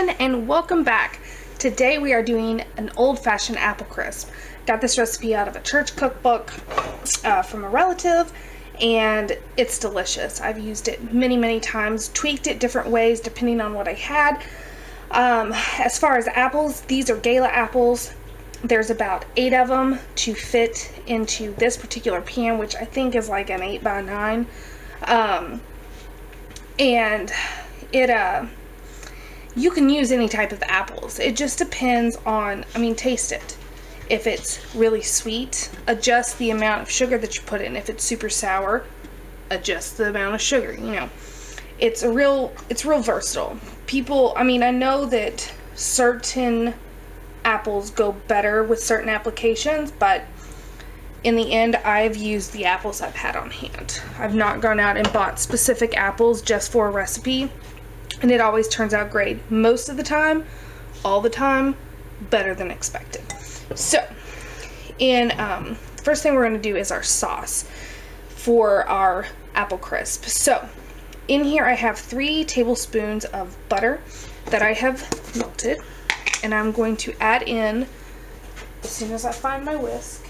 everyone, and welcome back. Today we are doing an old-fashioned apple crisp. Got this recipe out of a church cookbook from a relative, and it's delicious. I've used it many times, tweaked it different ways depending on what I had. As far as apples, these are Gala apples. There's about 8 of them to fit into this particular pan, which I think is like an 8 by 9. And it you can use any type of apples. It just depends on, taste it. If it's really sweet, adjust the amount of sugar that you put in. If it's super sour, adjust the amount of sugar, It's real versatile. People, I know that certain apples go better with certain applications, but in the end, I've used the apples I've had on hand. I've not gone out and bought specific apples just for a recipe, and it always turns out great. Most of the time, all the time, better than expected. So, first thing we're going to do is our sauce for our apple crisp. So, in here I have 3 tablespoons of butter that I have melted, and I'm going to add in, as soon as I find my whisk.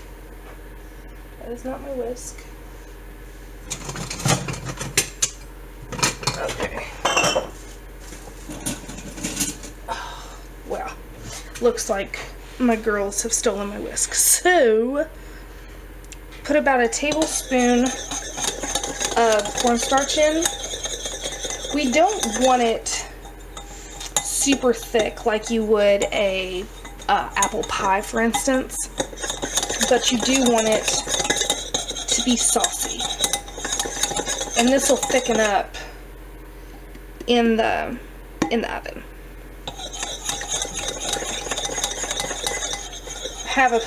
That is not my whisk. Okay. Oh, well, looks like my girls have stolen my whisk. So, put about a tablespoon of cornstarch in. We don't want it super thick like you would a apple pie, for instance, but you do want it to be saucy, and this will thicken up in the oven. I'm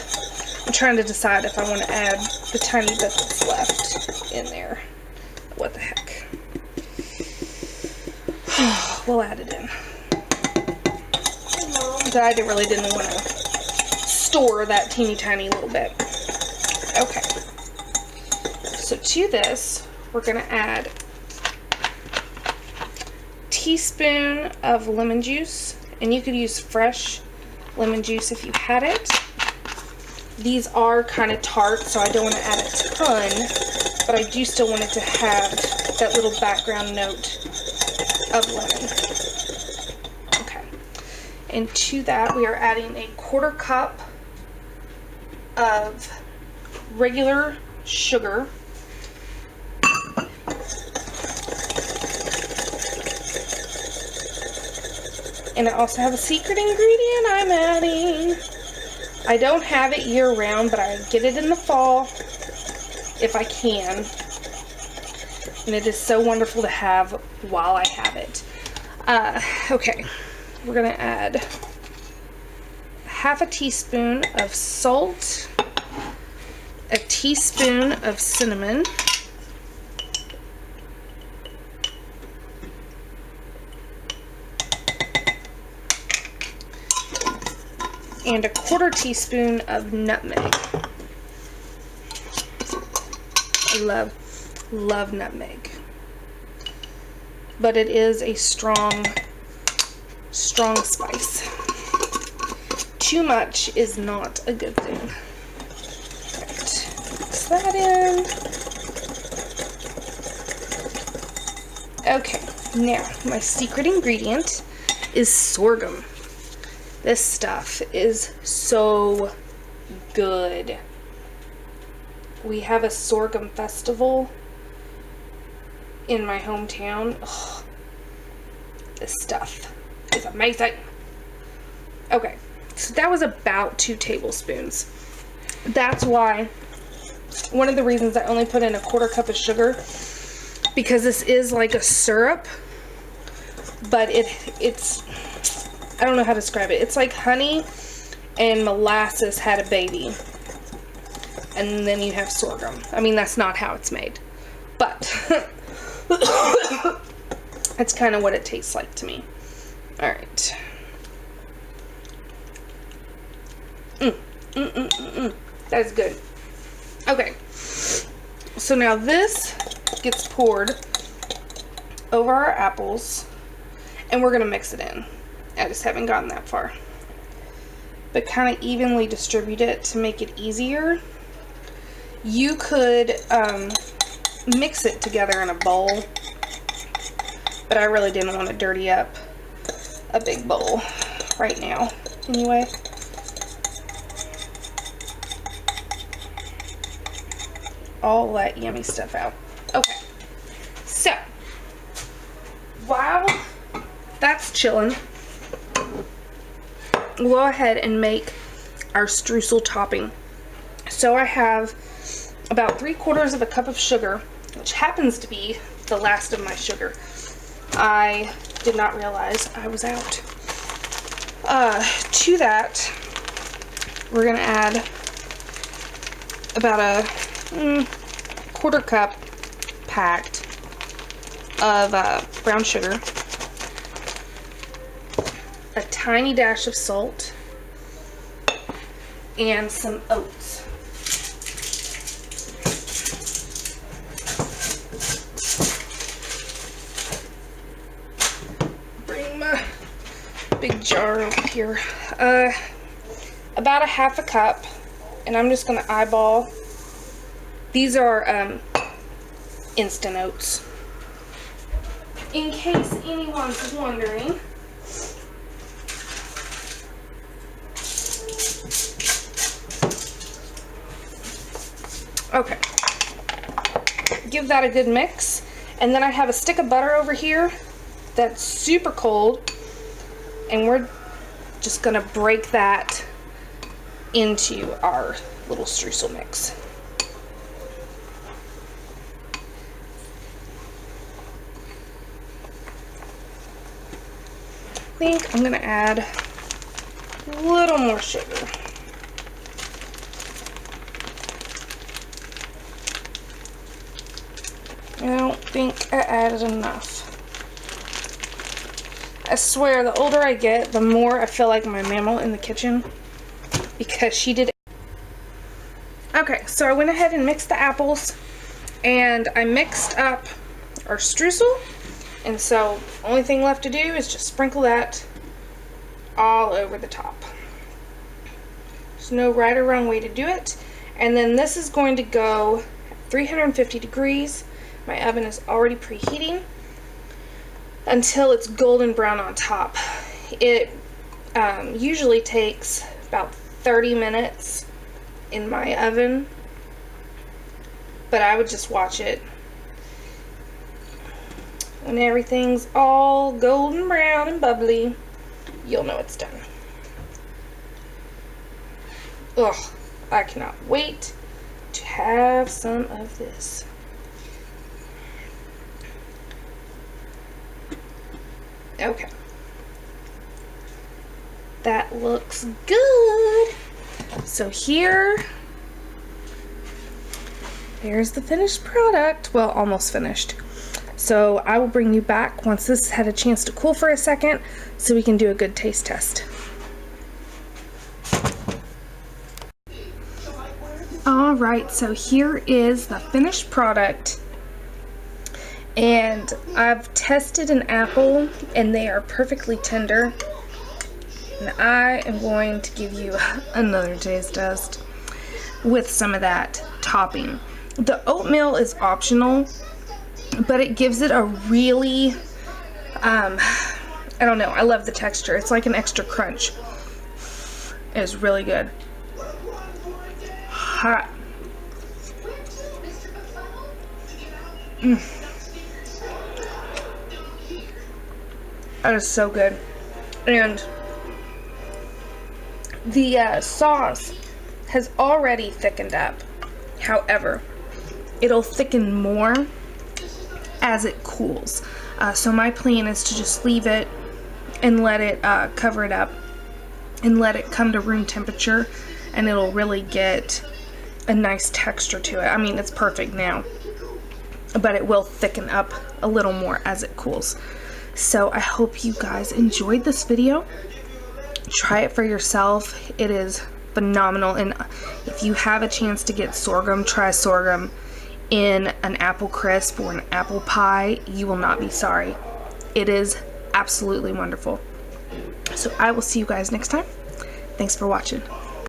trying to decide if I want to add the tiny bit that's left in there. What the heck? We'll add it in. But I really didn't want to store that teeny tiny little bit. Okay. So to this, we're going to add a teaspoon of lemon juice, and you could use fresh lemon juice if you had it. These are kind of tart, so I don't want to add a ton, but I do still want it to have that little background note of lemon. Okay. And to that, we are adding a 1/4 cup of regular sugar. And I also have a secret ingredient I'm adding. I don't have it year round, but I get it in the fall if I can. And it is so wonderful to have while I have it. Okay, we're going to add 1/2 teaspoon of salt, a teaspoon of cinnamon, and a 1/4 teaspoon of nutmeg. I love nutmeg, but it is a strong spice. Too much is not a good thing. Right. Mix that in. Okay, now my secret ingredient is sorghum. This stuff is so good. We have a sorghum festival in my hometown. Ugh, this stuff is amazing. Okay, so that was about 2 tablespoons. That's why, one of the reasons I only put in a 1/4 cup of sugar, because this is like a syrup, but it's I don't know how to describe it. It's like honey and molasses had a baby, and then you have sorghum. That's not how it's made, but that's kind of what it tastes like to me. Alright. That is good. Okay, so now this gets poured over our apples, and we're going to mix it in. I just haven't gotten that far. But kind of evenly distribute it to make it easier. You could mix it together in a bowl, but I really didn't want to dirty up a big bowl right now. Anyway, all that yummy stuff out. Okay, so while that's chilling, we'll go ahead and make our streusel topping. So I have about 3/4 of a cup of sugar, which happens to be the last of my sugar. I did not realize I was out. To that, we're gonna add about a 1/4 cup packed of brown sugar, a tiny dash of salt, and some oats. Bring my big jar over here. About a 1/2 cup, and I'm just gonna eyeball. These are instant oats, in case anyone's wondering. Okay, give that a good mix, and then I have a stick of butter over here that's super cold, and we're just gonna break that into our little streusel mix. I think I'm gonna add a little more sugar. I don't think I added enough. I swear, the older I get, the more I feel like my mama in the kitchen, because she did. Okay, so I went ahead and mixed the apples, and I mixed up our streusel, and so only thing left to do is just sprinkle that all over the top. There's no right or wrong way to do it. And then this is going to go at 350 degrees. My oven is already preheating until it's golden brown on top. It usually takes about 30 minutes in my oven, but I would just watch it. When everything's all golden brown and bubbly, you'll know it's done. Ugh, I cannot wait to have some of this. Okay. That looks good. So there's the finished product. Well, almost finished. So I will bring you back once this had a chance to cool for a second so we can do a good taste test. Alright, so here is the finished product. And I've tested an apple and they are perfectly tender. And I am going to give you another taste test with some of that topping. The oatmeal is optional, but it gives it a really, I don't know, I love the texture. It's like an extra crunch. It's really good. Hot. That is so good. And the sauce has already thickened up. However, it'll thicken more as it cools. So my plan is to just leave it and let it cover it up and let it come to room temperature, and it'll really get a nice texture to it. I mean, it's perfect now, but it will thicken up a little more as it cools. So I hope you guys enjoyed this video. Try it for yourself. It is phenomenal. And if you have a chance to get sorghum, try sorghum in an apple crisp or an apple pie. You will not be sorry. It is absolutely wonderful. So I will see you guys next time. Thanks for watching.